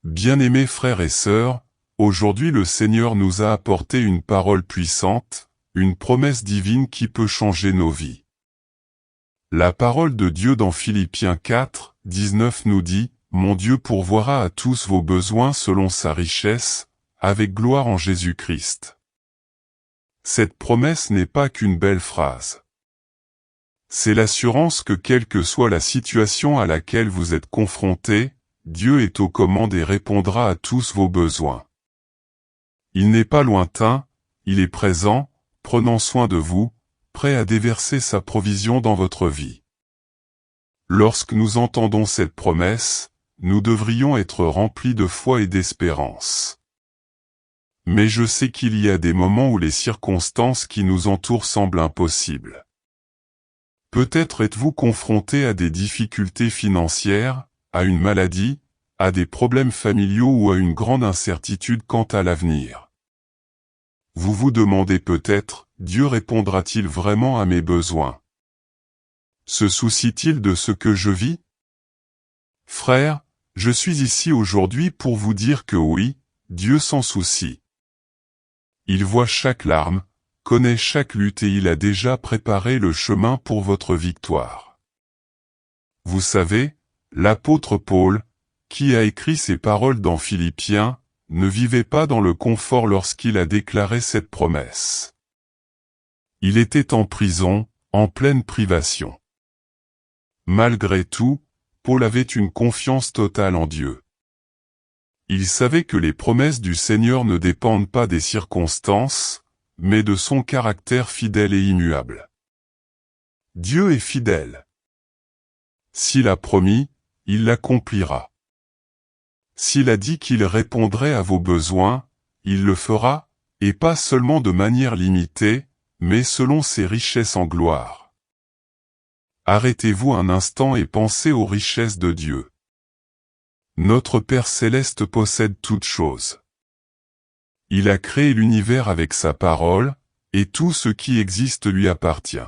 Bien-aimés frères et sœurs, aujourd'hui le Seigneur nous a apporté une parole puissante, une promesse divine qui peut changer nos vies. La parole de Dieu dans Philippiens 4, 19 nous dit « Mon Dieu pourvoira à tous vos besoins selon sa richesse, avec gloire en Jésus-Christ. » Cette promesse n'est pas qu'une belle phrase. C'est l'assurance que quelle que soit la situation à laquelle vous êtes confrontés, Dieu est aux commandes et répondra à tous vos besoins. Il n'est pas lointain, il est présent, prenant soin de vous, prêt à déverser sa provision dans votre vie. Lorsque nous entendons cette promesse, nous devrions être remplis de foi et d'espérance. Mais je sais qu'il y a des moments où les circonstances qui nous entourent semblent impossibles. Peut-être êtes-vous confronté à des difficultés financières, à une maladie, à des problèmes familiaux ou à une grande incertitude quant à l'avenir. Vous vous demandez peut-être, Dieu répondra-t-il vraiment à mes besoins? Se soucie-t-il de ce que je vis? Frères, je suis ici aujourd'hui pour vous dire que oui, Dieu s'en soucie. Il voit chaque larme, connaît chaque lutte et il a déjà préparé le chemin pour votre victoire. Vous savez, l'apôtre Paul, qui a écrit ces paroles dans Philippiens, ne vivait pas dans le confort lorsqu'il a déclaré cette promesse. Il était en prison, en pleine privation. Malgré tout, Paul avait une confiance totale en Dieu. Il savait que les promesses du Seigneur ne dépendent pas des circonstances, mais de son caractère fidèle et immuable. Dieu est fidèle. S'il a promis, il l'accomplira. S'il a dit qu'il répondrait à vos besoins, il le fera, et pas seulement de manière limitée, mais selon ses richesses en gloire. Arrêtez-vous un instant et pensez aux richesses de Dieu. Notre Père Céleste possède toutes choses. Il a créé l'univers avec sa parole, et tout ce qui existe lui appartient.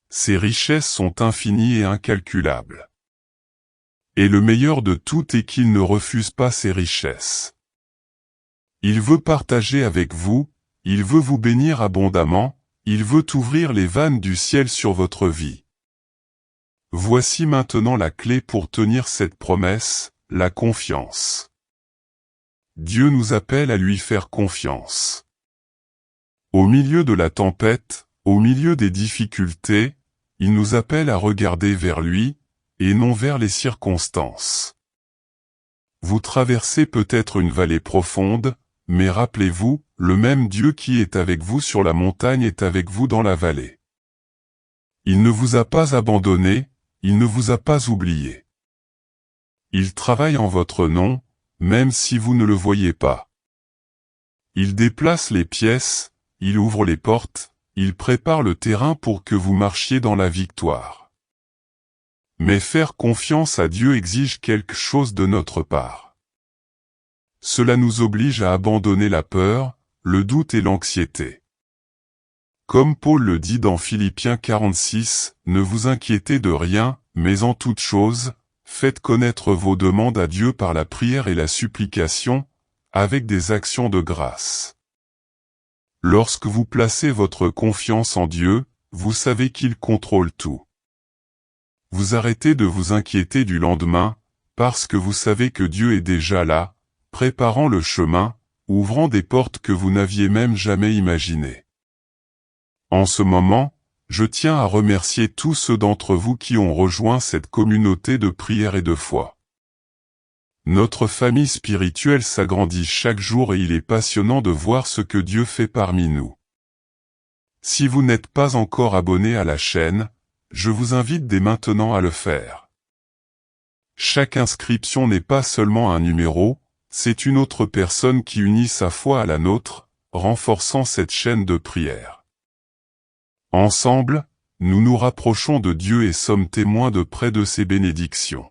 Ses richesses sont infinies et incalculables. Et le meilleur de tout est qu'il ne refuse pas ses richesses. Il veut partager avec vous, il veut vous bénir abondamment, il veut ouvrir les vannes du ciel sur votre vie. Voici maintenant la clé pour tenir cette promesse, la confiance. Dieu nous appelle à lui faire confiance. Au milieu de la tempête, au milieu des difficultés, il nous appelle à regarder vers lui, et non vers les circonstances. Vous traversez peut-être une vallée profonde, mais rappelez-vous, le même Dieu qui est avec vous sur la montagne est avec vous dans la vallée. Il ne vous a pas abandonné, il ne vous a pas oublié. Il travaille en votre nom, même si vous ne le voyez pas. Il déplace les pièces, il ouvre les portes, il prépare le terrain pour que vous marchiez dans la victoire. Mais faire confiance à Dieu exige quelque chose de notre part. Cela nous oblige à abandonner la peur, le doute et l'anxiété. Comme Paul le dit dans Philippiens 46, « Ne vous inquiétez de rien, mais en toute chose, faites connaître vos demandes à Dieu par la prière et la supplication, avec des actions de grâce. » Lorsque vous placez votre confiance en Dieu, vous savez qu'il contrôle tout. Vous arrêtez de vous inquiéter du lendemain, parce que vous savez que Dieu est déjà là, préparant le chemin, ouvrant des portes que vous n'aviez même jamais imaginées. En ce moment, je tiens à remercier tous ceux d'entre vous qui ont rejoint cette communauté de prière et de foi. Notre famille spirituelle s'agrandit chaque jour et il est passionnant de voir ce que Dieu fait parmi nous. Si vous n'êtes pas encore abonné à la chaîne, je vous invite dès maintenant à le faire. Chaque inscription n'est pas seulement un numéro, c'est une autre personne qui unit sa foi à la nôtre, renforçant cette chaîne de prière. Ensemble, nous nous rapprochons de Dieu et sommes témoins de près de ses bénédictions.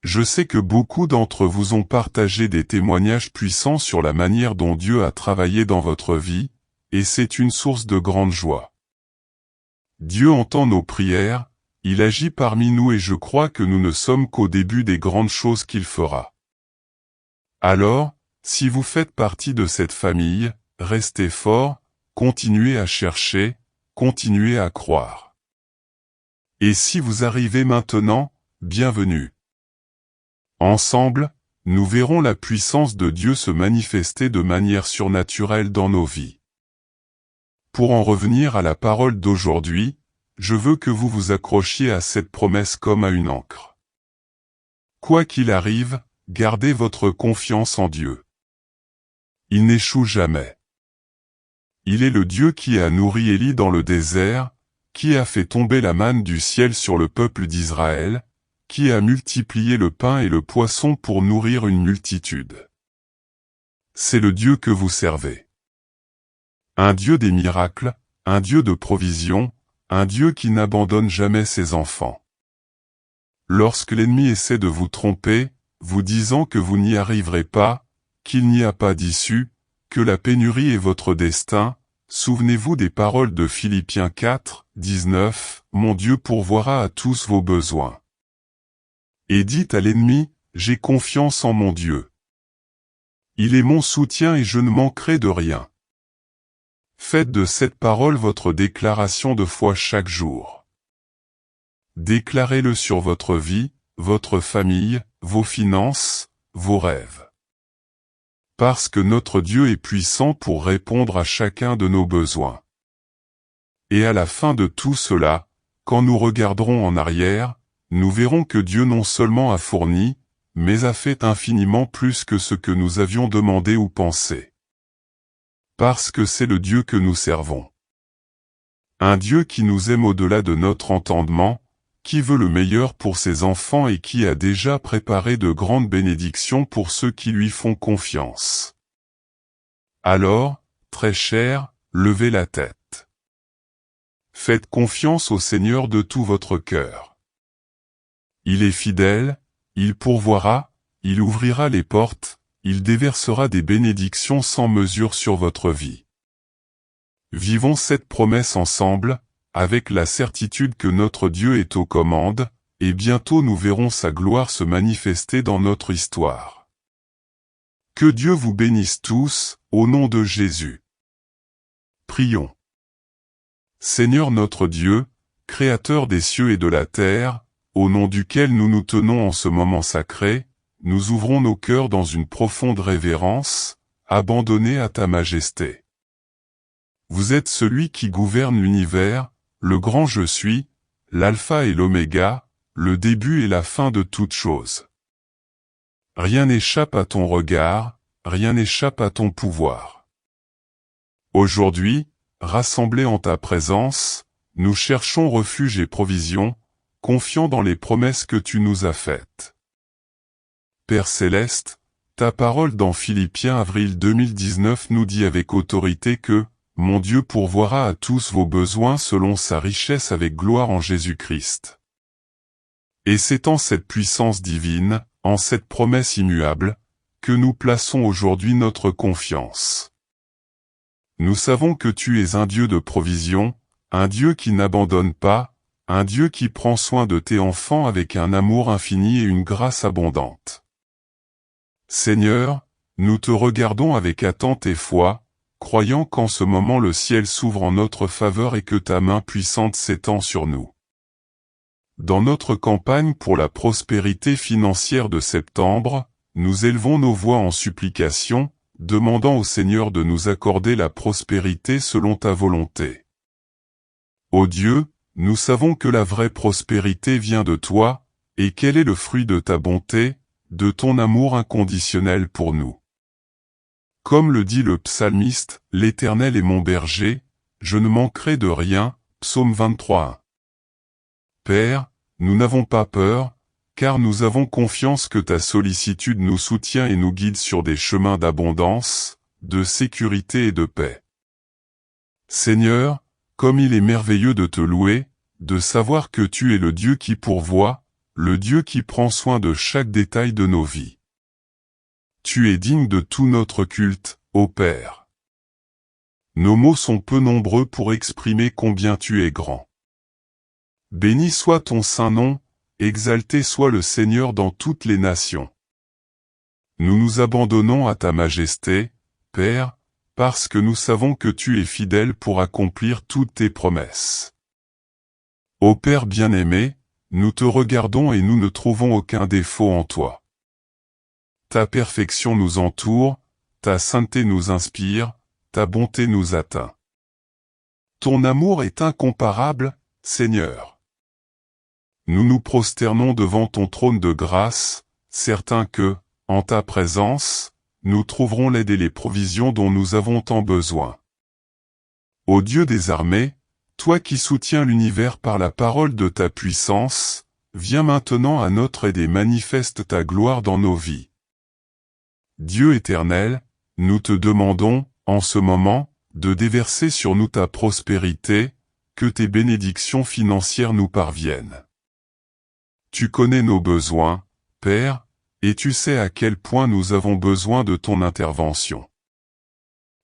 Je sais que beaucoup d'entre vous ont partagé des témoignages puissants sur la manière dont Dieu a travaillé dans votre vie, et c'est une source de grande joie. Dieu entend nos prières, il agit parmi nous et je crois que nous ne sommes qu'au début des grandes choses qu'il fera. Alors, si vous faites partie de cette famille, restez fort, continuez à chercher, continuez à croire. Et si vous arrivez maintenant, bienvenue. Ensemble, nous verrons la puissance de Dieu se manifester de manière surnaturelle dans nos vies. Pour en revenir à la parole d'aujourd'hui, je veux que vous vous accrochiez à cette promesse comme à une ancre. Quoi qu'il arrive, gardez votre confiance en Dieu. Il n'échoue jamais. Il est le Dieu qui a nourri Élie dans le désert, qui a fait tomber la manne du ciel sur le peuple d'Israël, qui a multiplié le pain et le poisson pour nourrir une multitude. C'est le Dieu que vous servez. Un Dieu des miracles, un Dieu de provision, un Dieu qui n'abandonne jamais ses enfants. Lorsque l'ennemi essaie de vous tromper, vous disant que vous n'y arriverez pas, qu'il n'y a pas d'issue, que la pénurie est votre destin, souvenez-vous des paroles de Philippiens 4, 19, « Mon Dieu pourvoira à tous vos besoins. » Et dites à l'ennemi, « J'ai confiance en mon Dieu. Il est mon soutien et je ne manquerai de rien. » Faites de cette parole votre déclaration de foi chaque jour. Déclarez-le sur votre vie, votre famille, vos finances, vos rêves. Parce que notre Dieu est puissant pour répondre à chacun de nos besoins. Et à la fin de tout cela, quand nous regarderons en arrière, nous verrons que Dieu non seulement a fourni, mais a fait infiniment plus que ce que nous avions demandé ou pensé. Parce que c'est le Dieu que nous servons. Un Dieu qui nous aime au-delà de notre entendement, qui veut le meilleur pour ses enfants et qui a déjà préparé de grandes bénédictions pour ceux qui lui font confiance. Alors, très cher, levez la tête. Faites confiance au Seigneur de tout votre cœur. Il est fidèle, il pourvoira, il ouvrira les portes, il déversera des bénédictions sans mesure sur votre vie. Vivons cette promesse ensemble, avec la certitude que notre Dieu est aux commandes, et bientôt nous verrons sa gloire se manifester dans notre histoire. Que Dieu vous bénisse tous, au nom de Jésus. Prions. Seigneur notre Dieu, Créateur des cieux et de la terre, au nom duquel nous nous tenons en ce moment sacré, nous ouvrons nos cœurs dans une profonde révérence, abandonnés à ta majesté. Vous êtes celui qui gouverne l'univers, le grand je suis, l'alpha et l'oméga, le début et la fin de toutes choses. Rien n'échappe à ton regard, rien n'échappe à ton pouvoir. Aujourd'hui, rassemblés en ta présence, nous cherchons refuge et provision, confiants dans les promesses que tu nous as faites. Père Céleste, ta parole dans Philippiens avril 2019 nous dit avec autorité que « Mon Dieu pourvoira à tous vos besoins selon sa richesse avec gloire en Jésus-Christ. » Et c'est en cette puissance divine, en cette promesse immuable, que nous plaçons aujourd'hui notre confiance. Nous savons que tu es un Dieu de provision, un Dieu qui n'abandonne pas, un Dieu qui prend soin de tes enfants avec un amour infini et une grâce abondante. Seigneur, nous te regardons avec attente et foi, croyant qu'en ce moment le ciel s'ouvre en notre faveur et que ta main puissante s'étend sur nous. Dans notre campagne pour la prospérité financière de septembre, nous élevons nos voix en supplication, demandant au Seigneur de nous accorder la prospérité selon ta volonté. Ô Dieu, nous savons que la vraie prospérité vient de toi, et quel est le fruit de ta bonté, de ton amour inconditionnel pour nous. Comme le dit le psalmiste, « L'Éternel est mon berger, je ne manquerai de rien » Psaume 23. Père, nous n'avons pas peur, car nous avons confiance que ta sollicitude nous soutient et nous guide sur des chemins d'abondance, de sécurité et de paix. Seigneur, comme il est merveilleux de te louer, de savoir que tu es le Dieu qui pourvoit, le Dieu qui prend soin de chaque détail de nos vies. Tu es digne de tout notre culte, ô Père. Nos mots sont peu nombreux pour exprimer combien tu es grand. Béni soit ton saint nom, exalté soit le Seigneur dans toutes les nations. Nous nous abandonnons à ta majesté, Père, parce que nous savons que tu es fidèle pour accomplir toutes tes promesses. Ô Père bien-aimé, nous te regardons et nous ne trouvons aucun défaut en toi. Ta perfection nous entoure, ta sainteté nous inspire, ta bonté nous atteint. Ton amour est incomparable, Seigneur. Nous nous prosternons devant ton trône de grâce, certains que, en ta présence, nous trouverons l'aide et les provisions dont nous avons tant besoin. Ô Dieu des armées, toi qui soutiens l'univers par la parole de ta puissance, viens maintenant à notre aide et manifeste ta gloire dans nos vies. Dieu éternel, nous te demandons, en ce moment, de déverser sur nous ta prospérité, que tes bénédictions financières nous parviennent. Tu connais nos besoins, Père, et tu sais à quel point nous avons besoin de ton intervention.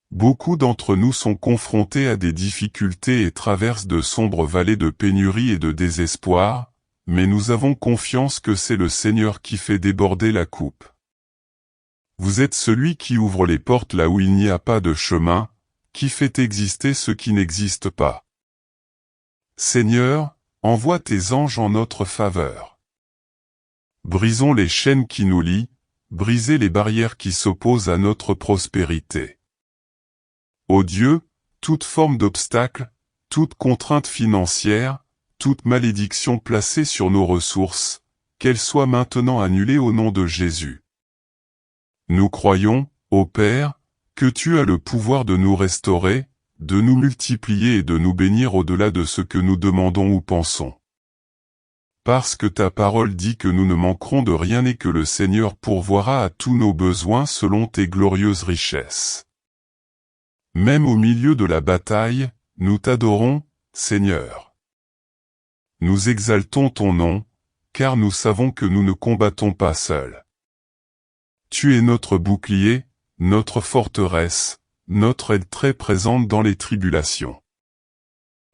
Beaucoup d'entre nous sont confrontés à des difficultés et traversent de sombres vallées de pénurie et de désespoir, mais nous avons confiance que c'est le Seigneur qui fait déborder la coupe. Vous êtes celui qui ouvre les portes là où il n'y a pas de chemin, qui fait exister ce qui n'existe pas. Seigneur, envoie tes anges en notre faveur. Brisons les chaînes qui nous lient, brisez les barrières qui s'opposent à notre prospérité. Ô Dieu, toute forme d'obstacle, toute contrainte financière, toute malédiction placée sur nos ressources, qu'elle soit maintenant annulée au nom de Jésus. Nous croyons, ô Père, que tu as le pouvoir de nous restaurer, de nous multiplier et de nous bénir au-delà de ce que nous demandons ou pensons. Parce que ta parole dit que nous ne manquerons de rien et que le Seigneur pourvoira à tous nos besoins selon tes glorieuses richesses. Même au milieu de la bataille, nous t'adorons, Seigneur. Nous exaltons ton nom, car nous savons que nous ne combattons pas seuls. Tu es notre bouclier, notre forteresse, notre aide très présente dans les tribulations.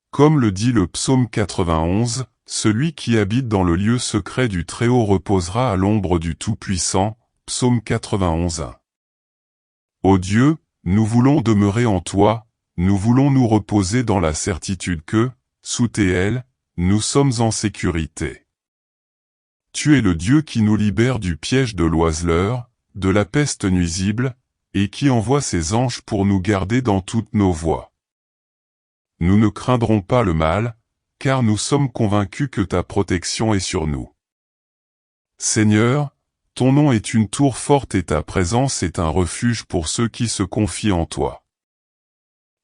Comme le dit le psaume 91, celui qui habite dans le lieu secret du Très-Haut reposera à l'ombre du Tout-Puissant, psaume 91:1. Ô Dieu, nous voulons demeurer en toi, nous voulons nous reposer dans la certitude que, sous tes ailes, nous sommes en sécurité. Tu es le Dieu qui nous libère du piège de l'oiseleur, de la peste nuisible, et qui envoie ses anges pour nous garder dans toutes nos voies. Nous ne craindrons pas le mal, car nous sommes convaincus que ta protection est sur nous. Seigneur, ton nom est une tour forte et ta présence est un refuge pour ceux qui se confient en toi.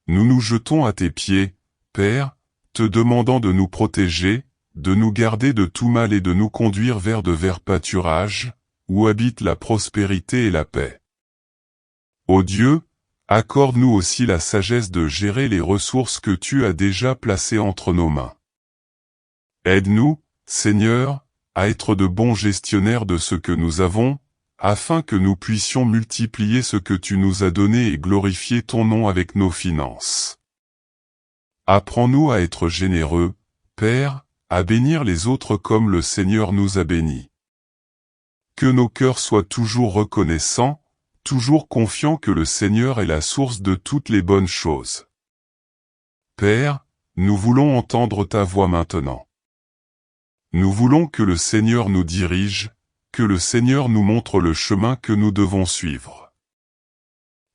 Nous nous jetons à tes pieds, Père, te demandant de nous protéger, de nous garder de tout mal et de nous conduire vers de verts pâturages, où habitent la prospérité et la paix. Ô Dieu, accorde-nous aussi la sagesse de gérer les ressources que tu as déjà placées entre nos mains. Aide-nous, Seigneur, à être de bons gestionnaires de ce que nous avons, afin que nous puissions multiplier ce que tu nous as donné et glorifier ton nom avec nos finances. Apprends-nous à être généreux, Père, à bénir les autres comme le Seigneur nous a bénis. Que nos cœurs soient toujours reconnaissants, toujours confiants que le Seigneur est la source de toutes les bonnes choses. Père, nous voulons entendre ta voix maintenant. Nous voulons que le Seigneur nous dirige, que le Seigneur nous montre le chemin que nous devons suivre.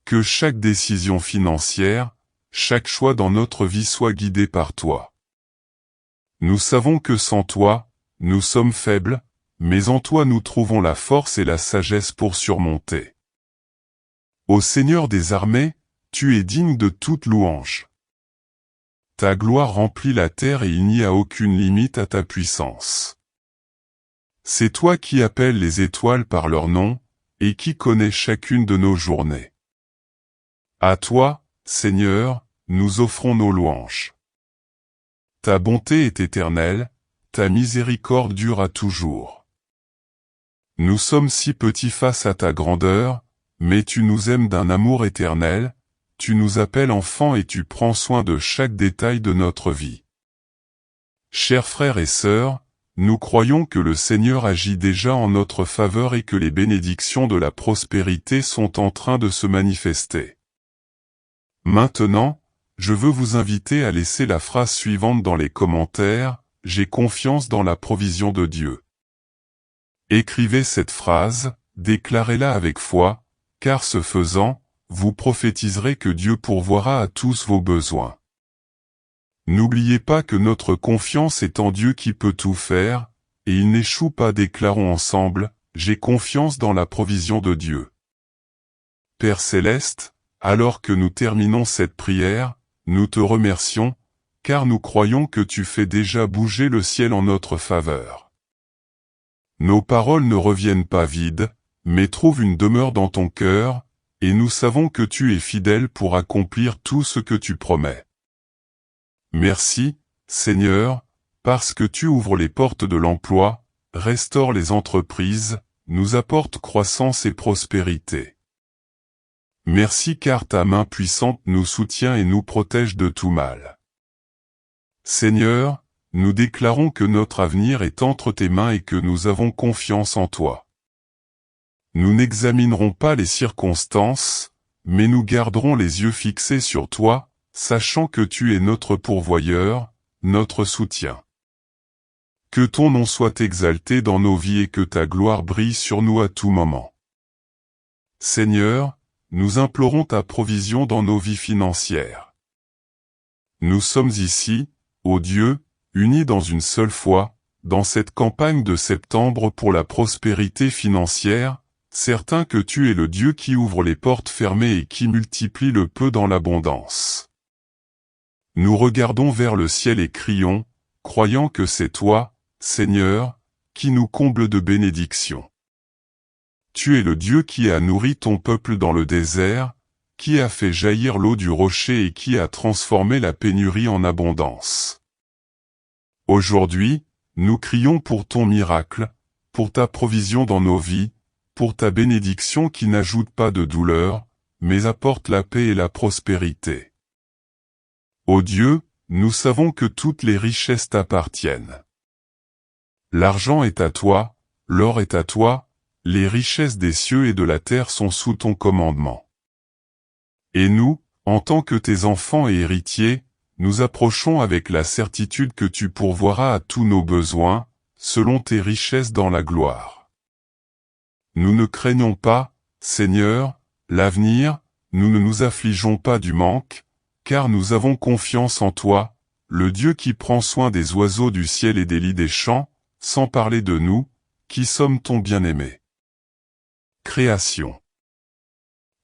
Que chaque décision financière, chaque choix dans notre vie soit guidé par toi. Nous savons que sans toi, nous sommes faibles, mais en toi nous trouvons la force et la sagesse pour surmonter. Ô Seigneur des armées, tu es digne de toute louange. Ta gloire remplit la terre et il n'y a aucune limite à ta puissance. C'est toi qui appelles les étoiles par leur nom, et qui connais chacune de nos journées. À toi, Seigneur, nous offrons nos louanges. Ta bonté est éternelle, ta miséricorde dure à toujours. Nous sommes si petits face à ta grandeur, mais tu nous aimes d'un amour éternel, tu nous appelles enfants et tu prends soin de chaque détail de notre vie. Chers frères et sœurs, nous croyons que le Seigneur agit déjà en notre faveur et que les bénédictions de la prospérité sont en train de se manifester. Maintenant, je veux vous inviter à laisser la phrase suivante dans les commentaires, « J'ai confiance dans la provision de Dieu ». Écrivez cette phrase, déclarez-la avec foi, car ce faisant, vous prophétiserez que Dieu pourvoira à tous vos besoins. N'oubliez pas que notre confiance est en Dieu qui peut tout faire, et il n'échoue pas. Déclarons ensemble, « J'ai confiance dans la provision de Dieu ». Père Céleste, alors que nous terminons cette prière, nous te remercions, car nous croyons que tu fais déjà bouger le ciel en notre faveur. Nos paroles ne reviennent pas vides, mais trouvent une demeure dans ton cœur, et nous savons que tu es fidèle pour accomplir tout ce que tu promets. Merci, Seigneur, parce que tu ouvres les portes de l'emploi, restaures les entreprises, nous apportes croissance et prospérité. Merci car ta main puissante nous soutient et nous protège de tout mal. Seigneur, nous déclarons que notre avenir est entre tes mains et que nous avons confiance en toi. Nous n'examinerons pas les circonstances, mais nous garderons les yeux fixés sur toi, sachant que tu es notre pourvoyeur, notre soutien. Que ton nom soit exalté dans nos vies et que ta gloire brille sur nous à tout moment. Seigneur, nous implorons ta provision dans nos vies financières. Nous sommes ici, ô Dieu, unis dans une seule foi, dans cette campagne de septembre pour la prospérité financière, certains que tu es le Dieu qui ouvre les portes fermées et qui multiplie le peu dans l'abondance. Nous regardons vers le ciel et crions, croyant que c'est toi, Seigneur, qui nous comble de bénédictions. Tu es le Dieu qui a nourri ton peuple dans le désert, qui a fait jaillir l'eau du rocher et qui a transformé la pénurie en abondance. Aujourd'hui, nous crions pour ton miracle, pour ta provision dans nos vies, pour ta bénédiction qui n'ajoute pas de douleur, mais apporte la paix et la prospérité. Ô Dieu, nous savons que toutes les richesses t'appartiennent. L'argent est à toi, l'or est à toi, les richesses des cieux et de la terre sont sous ton commandement. Et nous, en tant que tes enfants et héritiers, nous approchons avec la certitude que tu pourvoiras à tous nos besoins, selon tes richesses dans la gloire. Nous ne craignons pas, Seigneur, l'avenir, nous ne nous affligeons pas du manque, car nous avons confiance en toi, le Dieu qui prend soin des oiseaux du ciel et des lits des champs, sans parler de nous, qui sommes ton bien-aimé. Création.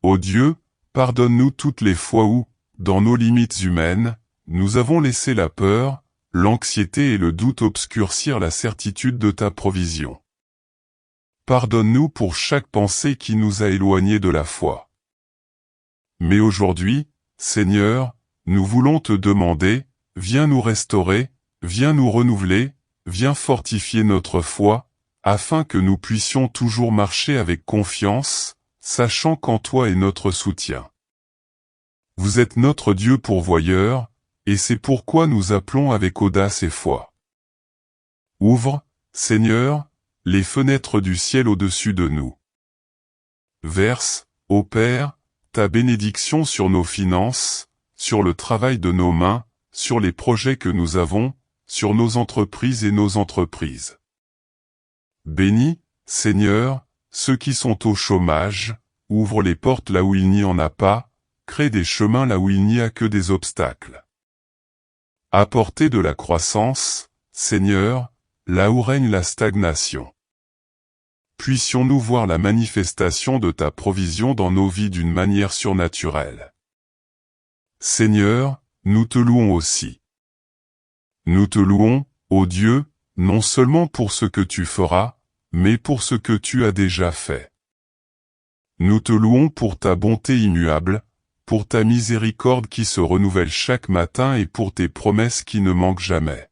Ô Dieu, pardonne-nous toutes les fois où, dans nos limites humaines, nous avons laissé la peur, l'anxiété et le doute obscurcir la certitude de ta provision. Pardonne-nous pour chaque pensée qui nous a éloignés de la foi. Mais aujourd'hui, Seigneur, nous voulons te demander, viens nous restaurer, viens nous renouveler, viens fortifier notre foi, afin que nous puissions toujours marcher avec confiance, sachant qu'en toi est notre soutien. Vous êtes notre Dieu pourvoyeur, et c'est pourquoi nous appelons avec audace et foi. Ouvre, Seigneur, les fenêtres du ciel au-dessus de nous. Verse, ô Père, ta bénédiction sur nos finances, sur le travail de nos mains, sur les projets que nous avons, sur nos entreprises et nos entreprises. Bénis, Seigneur, ceux qui sont au chômage, ouvre les portes là où il n'y en a pas, crée des chemins là où il n'y a que des obstacles. Apportez de la croissance, Seigneur, là où règne la stagnation. Puissions-nous voir la manifestation de ta provision dans nos vies d'une manière surnaturelle. Seigneur, nous te louons aussi. Nous te louons, ô Dieu, non seulement pour ce que tu feras, mais pour ce que tu as déjà fait. Nous te louons pour ta bonté immuable, pour ta miséricorde qui se renouvelle chaque matin et pour tes promesses qui ne manquent jamais.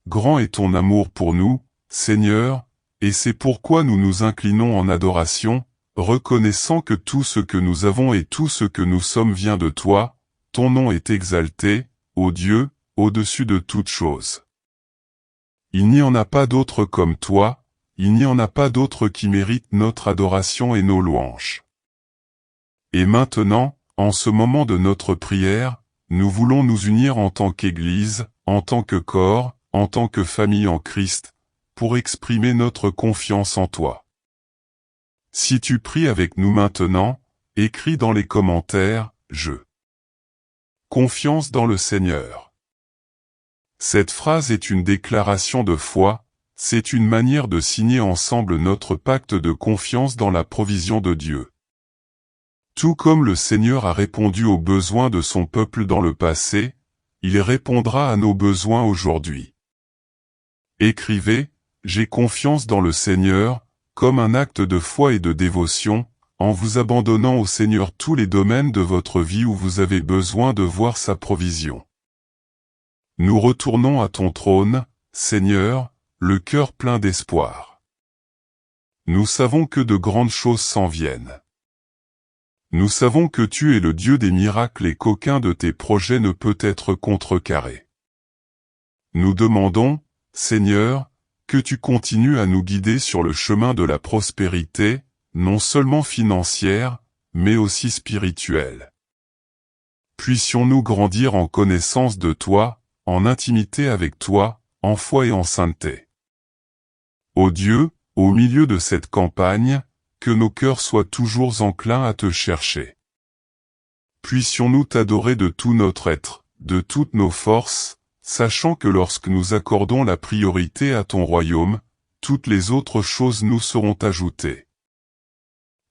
Grand est ton amour pour nous, Seigneur, et c'est pourquoi nous nous inclinons en adoration, reconnaissant que tout ce que nous avons et tout ce que nous sommes vient de toi, ton nom est exalté, ô Dieu, au-dessus de toute chose. Il n'y en a pas d'autre comme toi, il n'y en a pas d'autre qui mérite notre adoration et nos louanges. Et maintenant, en ce moment de notre prière, nous voulons nous unir en tant qu'Église, en tant que corps, en tant que famille en Christ, pour exprimer notre confiance en toi. Si tu pries avec nous maintenant, écris dans les commentaires « Je ». Confiance dans le Seigneur. Cette phrase est une déclaration de foi, c'est une manière de signer ensemble notre pacte de confiance dans la provision de Dieu. Tout comme le Seigneur a répondu aux besoins de son peuple dans le passé, il répondra à nos besoins aujourd'hui. Écrivez « J'ai confiance dans le Seigneur » comme un acte de foi et de dévotion, en vous abandonnant au Seigneur tous les domaines de votre vie où vous avez besoin de voir sa provision. Nous retournons à ton trône, Seigneur, le cœur plein d'espoir. Nous savons que de grandes choses s'en viennent. Nous savons que tu es le Dieu des miracles et qu'aucun de tes projets ne peut être contrecarré. Nous demandons, Seigneur, que tu continues à nous guider sur le chemin de la prospérité, non seulement financière, mais aussi spirituelle. Puissions-nous grandir en connaissance de toi, en intimité avec toi, en foi et en sainteté. Ô Dieu, au milieu de cette campagne, que nos cœurs soient toujours enclins à te chercher. Puissions-nous t'adorer de tout notre être, de toutes nos forces, sachant que lorsque nous accordons la priorité à ton royaume, toutes les autres choses nous seront ajoutées.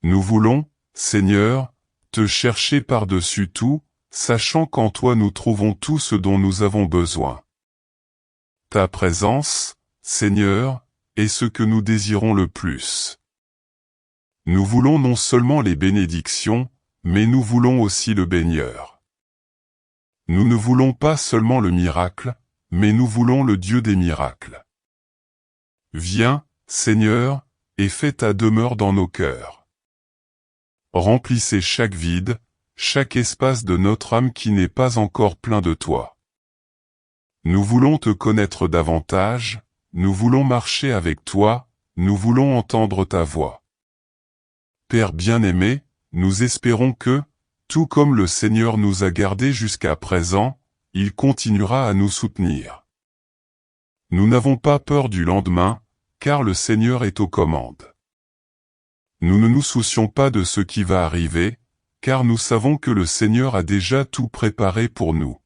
Nous voulons, Seigneur, te chercher par-dessus tout, sachant qu'en toi nous trouvons tout ce dont nous avons besoin. Ta présence, Seigneur, est ce que nous désirons le plus. Nous voulons non seulement les bénédictions, mais nous voulons aussi le Bénieur. Nous ne voulons pas seulement le miracle, mais nous voulons le Dieu des miracles. Viens, Seigneur, et fais ta demeure dans nos cœurs. Remplissez chaque vide, chaque espace de notre âme qui n'est pas encore plein de toi. Nous voulons te connaître davantage, nous voulons marcher avec toi, nous voulons entendre ta voix. Père bien-aimé, nous espérons que, tout comme le Seigneur nous a gardés jusqu'à présent, il continuera à nous soutenir. Nous n'avons pas peur du lendemain, car le Seigneur est aux commandes. Nous ne nous soucions pas de ce qui va arriver, car nous savons que le Seigneur a déjà tout préparé pour nous.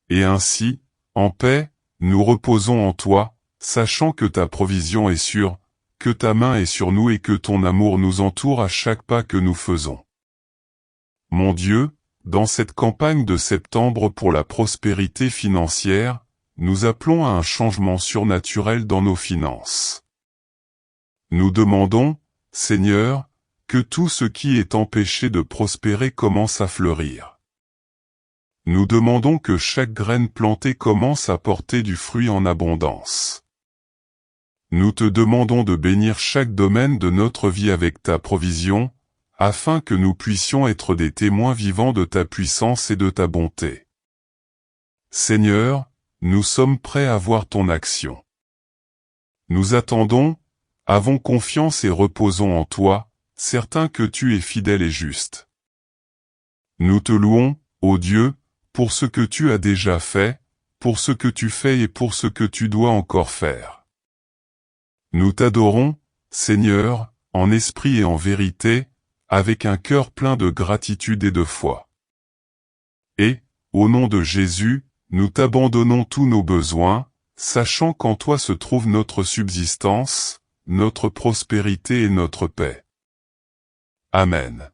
Et ainsi, en paix, nous reposons en toi, sachant que ta provision est sûre, que ta main est sur nous et que ton amour nous entoure à chaque pas que nous faisons. Mon Dieu, dans cette campagne de septembre pour la prospérité financière, nous appelons à un changement surnaturel dans nos finances. Nous demandons, Seigneur, que tout ce qui est empêché de prospérer commence à fleurir. Nous demandons que chaque graine plantée commence à porter du fruit en abondance. Nous te demandons de bénir chaque domaine de notre vie avec ta provision, afin que nous puissions être des témoins vivants de ta puissance et de ta bonté. Seigneur, nous sommes prêts à voir ton action. Nous attendons, avons confiance et reposons en toi, certains que tu es fidèle et juste. Nous te louons, ô Dieu, pour ce que tu as déjà fait, pour ce que tu fais et pour ce que tu dois encore faire. Nous t'adorons, Seigneur, en esprit et en vérité, avec un cœur plein de gratitude et de foi. Et, au nom de Jésus, nous t'abandonnons tous nos besoins, sachant qu'en toi se trouve notre subsistance, notre prospérité et notre paix. Amen.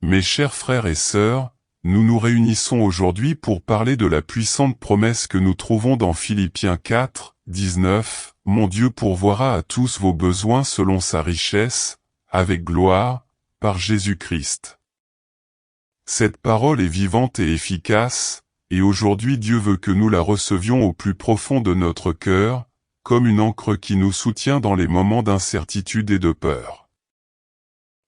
Mes chers frères et sœurs, nous nous réunissons aujourd'hui pour parler de la puissante promesse que nous trouvons dans Philippiens 4, 19, « Mon Dieu pourvoira à tous vos besoins selon sa richesse, avec gloire, par Jésus-Christ. » Cette parole est vivante et efficace, et aujourd'hui Dieu veut que nous la recevions au plus profond de notre cœur, comme une ancre qui nous soutient dans les moments d'incertitude et de peur.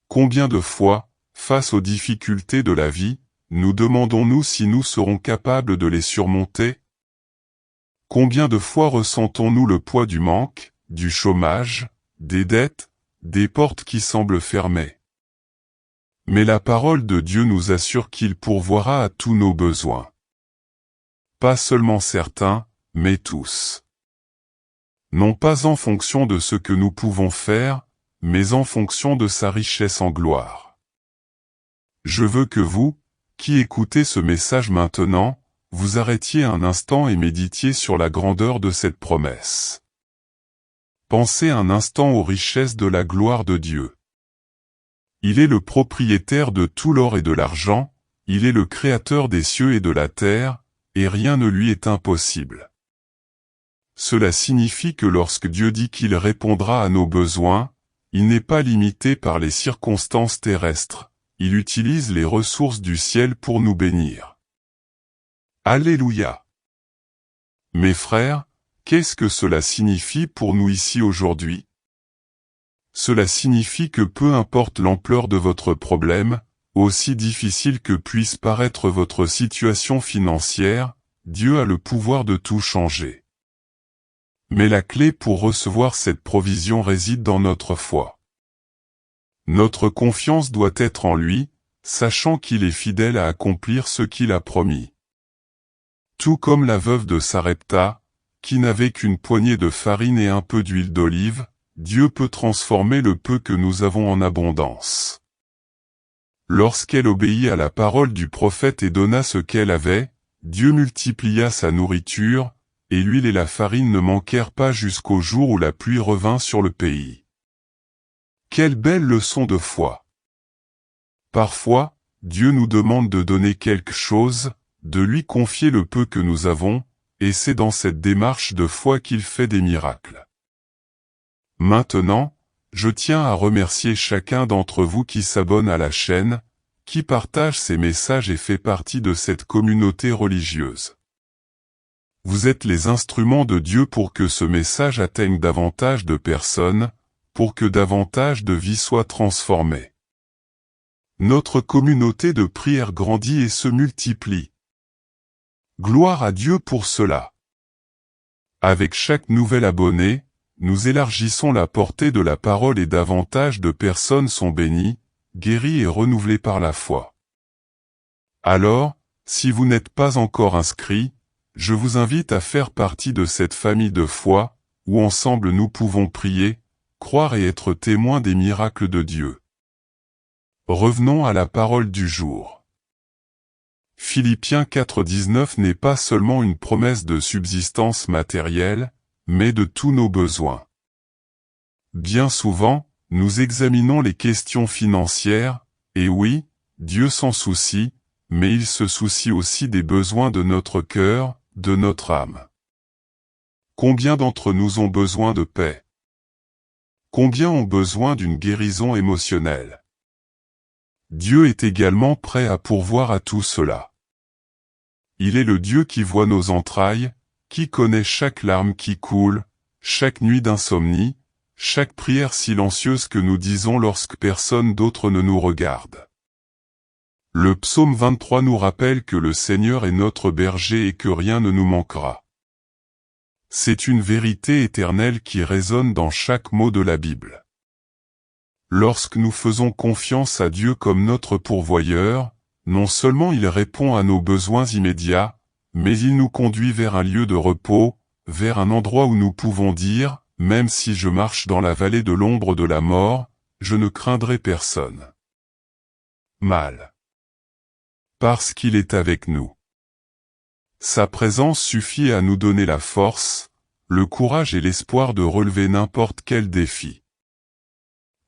Combien de fois, face aux difficultés de la vie, nous demandons-nous si nous serons capables de les surmonter? Combien de fois ressentons-nous le poids du manque, du chômage, des dettes, des portes qui semblent fermées? Mais la parole de Dieu nous assure qu'il pourvoira à tous nos besoins. Pas seulement certains, mais tous. Non pas en fonction de ce que nous pouvons faire, mais en fonction de sa richesse en gloire. Je veux que vous, qui écoutez ce message maintenant, vous arrêtiez un instant et méditiez sur la grandeur de cette promesse. Pensez un instant aux richesses de la gloire de Dieu. Il est le propriétaire de tout l'or et de l'argent, il est le créateur des cieux et de la terre, et rien ne lui est impossible. Cela signifie que lorsque Dieu dit qu'il répondra à nos besoins, il n'est pas limité par les circonstances terrestres, il utilise les ressources du ciel pour nous bénir. Alléluia! Mes frères, qu'est-ce que cela signifie pour nous ici aujourd'hui? Cela signifie que peu importe l'ampleur de votre problème, aussi difficile que puisse paraître votre situation financière, Dieu a le pouvoir de tout changer. Mais la clé pour recevoir cette provision réside dans notre foi. Notre confiance doit être en lui, sachant qu'il est fidèle à accomplir ce qu'il a promis. Tout comme la veuve de Sarepta, qui n'avait qu'une poignée de farine et un peu d'huile d'olive, Dieu peut transformer le peu que nous avons en abondance. Lorsqu'elle obéit à la parole du prophète et donna ce qu'elle avait, Dieu multiplia sa nourriture, et l'huile et la farine ne manquèrent pas jusqu'au jour où la pluie revint sur le pays. Quelle belle leçon de foi! Parfois, Dieu nous demande de donner quelque chose, de lui confier le peu que nous avons, et c'est dans cette démarche de foi qu'il fait des miracles. Maintenant, je tiens à remercier chacun d'entre vous qui s'abonne à la chaîne, qui partage ces messages et fait partie de cette communauté religieuse. Vous êtes les instruments de Dieu pour que ce message atteigne davantage de personnes, pour que davantage de vies soient transformées. Notre communauté de prière grandit et se multiplie. Gloire à Dieu pour cela. Avec chaque nouvel abonné, nous élargissons la portée de la parole et davantage de personnes sont bénies, guéries et renouvelées par la foi. Alors, si vous n'êtes pas encore inscrit, je vous invite à faire partie de cette famille de foi, où ensemble nous pouvons prier, croire et être témoins des miracles de Dieu. Revenons à la parole du jour. Philippiens 4,19 n'est pas seulement une promesse de subsistance matérielle, mais de tous nos besoins. Bien souvent, nous examinons les questions financières, et oui, Dieu s'en soucie, mais il se soucie aussi des besoins de notre cœur, de notre âme. Combien d'entre nous ont besoin de paix? Combien ont besoin d'une guérison émotionnelle? Dieu est également prêt à pourvoir à tout cela. Il est le Dieu qui voit nos entrailles, qui connaît chaque larme qui coule, chaque nuit d'insomnie, chaque prière silencieuse que nous disons lorsque personne d'autre ne nous regarde. Le psaume 23 nous rappelle que le Seigneur est notre berger et que rien ne nous manquera. C'est une vérité éternelle qui résonne dans chaque mot de la Bible. Lorsque nous faisons confiance à Dieu comme notre pourvoyeur, non seulement il répond à nos besoins immédiats, mais il nous conduit vers un lieu de repos, vers un endroit où nous pouvons dire, même si je marche dans la vallée de l'ombre de la mort, je ne craindrai personne. Mal. Parce qu'il est avec nous. Sa présence suffit à nous donner la force, le courage et l'espoir de relever n'importe quel défi.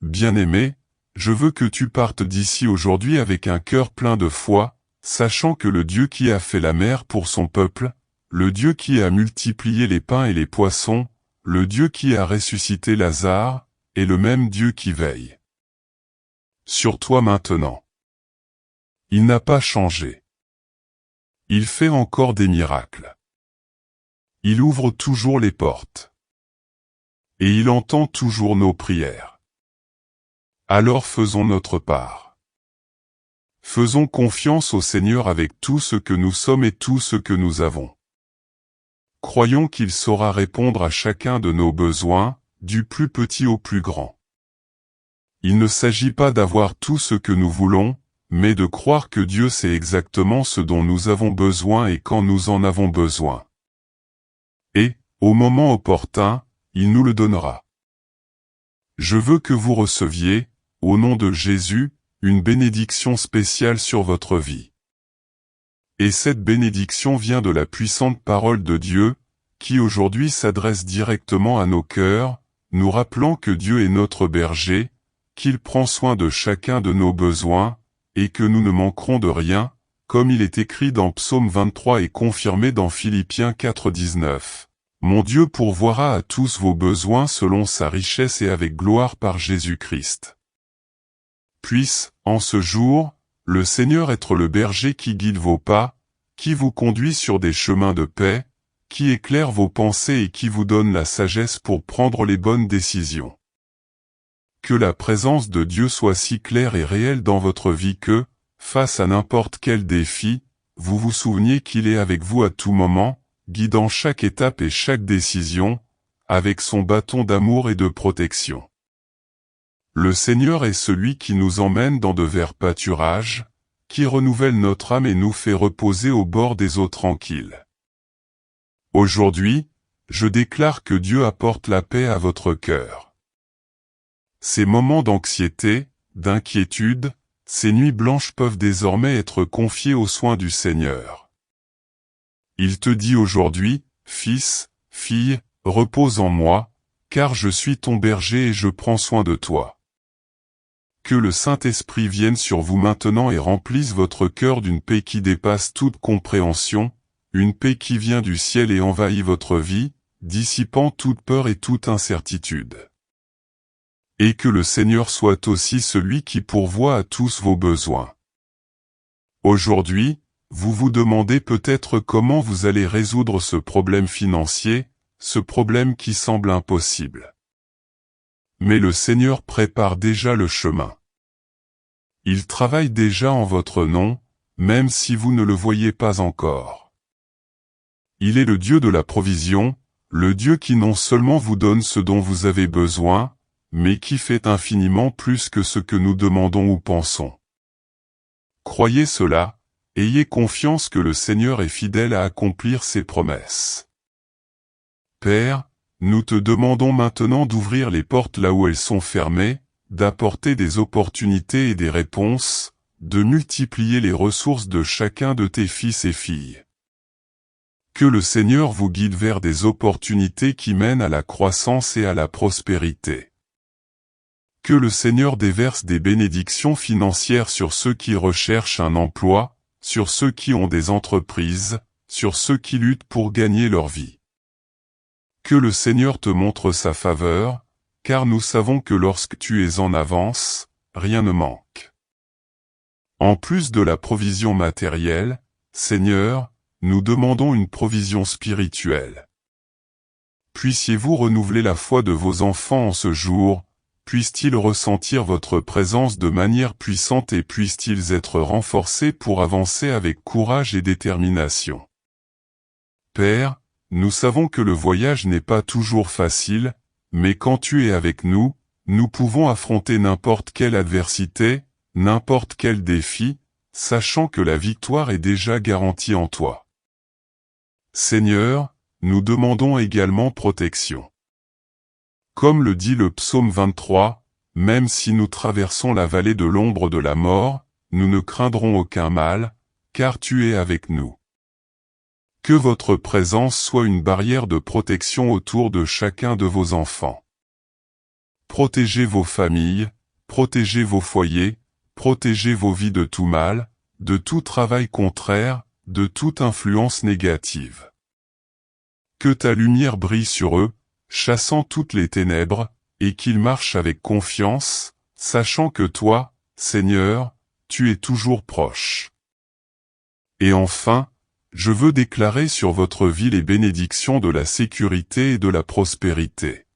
Bien-aimé, je veux que tu partes d'ici aujourd'hui avec un cœur plein de foi, sachant que le Dieu qui a fait la mer pour son peuple, le Dieu qui a multiplié les pains et les poissons, le Dieu qui a ressuscité Lazare, est le même Dieu qui veille sur toi maintenant. Il n'a pas changé. Il fait encore des miracles. Il ouvre toujours les portes. Et il entend toujours nos prières. Alors faisons notre part. Faisons confiance au Seigneur avec tout ce que nous sommes et tout ce que nous avons. croyons qu'il saura répondre à chacun de nos besoins, du plus petit au plus grand. Il ne s'agit pas d'avoir tout ce que nous voulons, mais de croire que Dieu sait exactement ce dont nous avons besoin et quand nous en avons besoin. Et, au moment opportun, il nous le donnera. Je veux que vous receviez, au nom de Jésus, une bénédiction spéciale sur votre vie. Et cette bénédiction vient de la puissante parole de Dieu, qui aujourd'hui s'adresse directement à nos cœurs, nous rappelant que Dieu est notre berger, qu'il prend soin de chacun de nos besoins, et que nous ne manquerons de rien, comme il est écrit dans Psaume 23 et confirmé dans Philippiens 4:19. Mon Dieu pourvoira à tous vos besoins selon sa richesse et avec gloire par Jésus-Christ. Puisse, en ce jour, le Seigneur être le berger qui guide vos pas, qui vous conduit sur des chemins de paix, qui éclaire vos pensées et qui vous donne la sagesse pour prendre les bonnes décisions. Que la présence de Dieu soit si claire et réelle dans votre vie que, face à n'importe quel défi, vous vous souveniez qu'il est avec vous à tout moment, guidant chaque étape et chaque décision, avec son bâton d'amour et de protection. Le Seigneur est celui qui nous emmène dans de verts pâturages, qui renouvelle notre âme et nous fait reposer au bord des eaux tranquilles. Aujourd'hui, je déclare que Dieu apporte la paix à votre cœur. Ces moments d'anxiété, d'inquiétude, ces nuits blanches peuvent désormais être confiés aux soins du Seigneur. Il te dit aujourd'hui, fils, fille, repose en moi, car je suis ton berger et je prends soin de toi. Que le Saint-Esprit vienne sur vous maintenant et remplisse votre cœur d'une paix qui dépasse toute compréhension, une paix qui vient du ciel et envahit votre vie, dissipant toute peur et toute incertitude. Et que le Seigneur soit aussi celui qui pourvoit à tous vos besoins. Aujourd'hui, vous vous demandez peut-être comment vous allez résoudre ce problème financier, ce problème qui semble impossible. Mais le Seigneur prépare déjà le chemin. Il travaille déjà en votre nom, même si vous ne le voyez pas encore. Il est le Dieu de la provision, le Dieu qui non seulement vous donne ce dont vous avez besoin, mais qui fait infiniment plus que ce que nous demandons ou pensons. Croyez cela, ayez confiance que le Seigneur est fidèle à accomplir ses promesses. Père, nous te demandons maintenant d'ouvrir les portes là où elles sont fermées, d'apporter des opportunités et des réponses, de multiplier les ressources de chacun de tes fils et filles. Que le Seigneur vous guide vers des opportunités qui mènent à la croissance et à la prospérité. Que le Seigneur déverse des bénédictions financières sur ceux qui recherchent un emploi, sur ceux qui ont des entreprises, sur ceux qui luttent pour gagner leur vie. Que le Seigneur te montre sa faveur, car nous savons que lorsque tu es en avance, rien ne manque. En plus de la provision matérielle, Seigneur, nous demandons une provision spirituelle. Puissiez-vous renouveler la foi de vos enfants en ce jour, puissent-ils ressentir votre présence de manière puissante et puissent-ils être renforcés pour avancer avec courage et détermination. Père, nous savons que le voyage n'est pas toujours facile, mais quand tu es avec nous, nous pouvons affronter n'importe quelle adversité, n'importe quel défi, sachant que la victoire est déjà garantie en toi. Seigneur, nous demandons également protection. Comme le dit le psaume 23, même si nous traversons la vallée de l'ombre de la mort, nous ne craindrons aucun mal, car tu es avec nous. Que votre présence soit une barrière de protection autour de chacun de vos enfants. Protégez vos familles, protégez vos foyers, protégez vos vies de tout mal, de tout travail contraire, de toute influence négative. Que ta lumière brille sur eux, chassant toutes les ténèbres, et qu'ils marchent avec confiance, sachant que toi, Seigneur, tu es toujours proche. Et enfin, je veux déclarer sur votre vie les bénédictions de la sécurité et de la prospérité.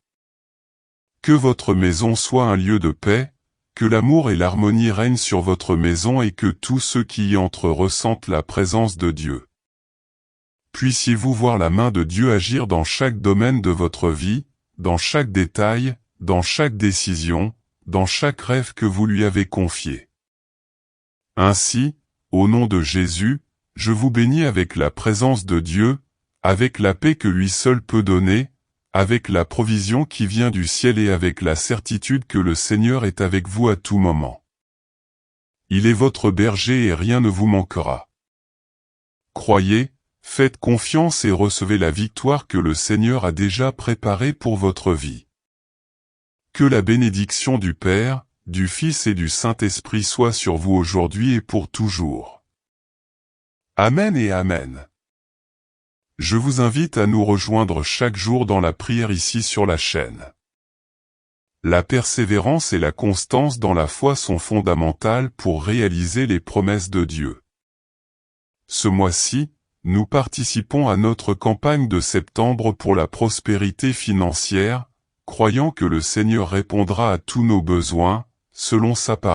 Que votre maison soit un lieu de paix, que l'amour et l'harmonie règnent sur votre maison et que tous ceux qui y entrent ressentent la présence de Dieu. puissiez-vous voir la main de Dieu agir dans chaque domaine de votre vie, dans chaque détail, dans chaque décision, dans chaque rêve que vous lui avez confié. Ainsi, au nom de Jésus, je vous bénis avec la présence de Dieu, avec la paix que lui seul peut donner, avec la provision qui vient du ciel et avec la certitude que le Seigneur est avec vous à tout moment. Il est votre berger et rien ne vous manquera. Croyez, faites confiance et recevez la victoire que le Seigneur a déjà préparée pour votre vie. Que la bénédiction du Père, du Fils et du Saint-Esprit soit sur vous aujourd'hui et pour toujours. Amen et Amen. Je vous invite à nous rejoindre chaque jour dans la prière ici sur la chaîne. La persévérance et la constance dans la foi sont fondamentales pour réaliser les promesses de Dieu. Ce mois-ci, nous participons à notre campagne de septembre pour la prospérité financière, croyant que le Seigneur répondra à tous nos besoins, selon sa parole.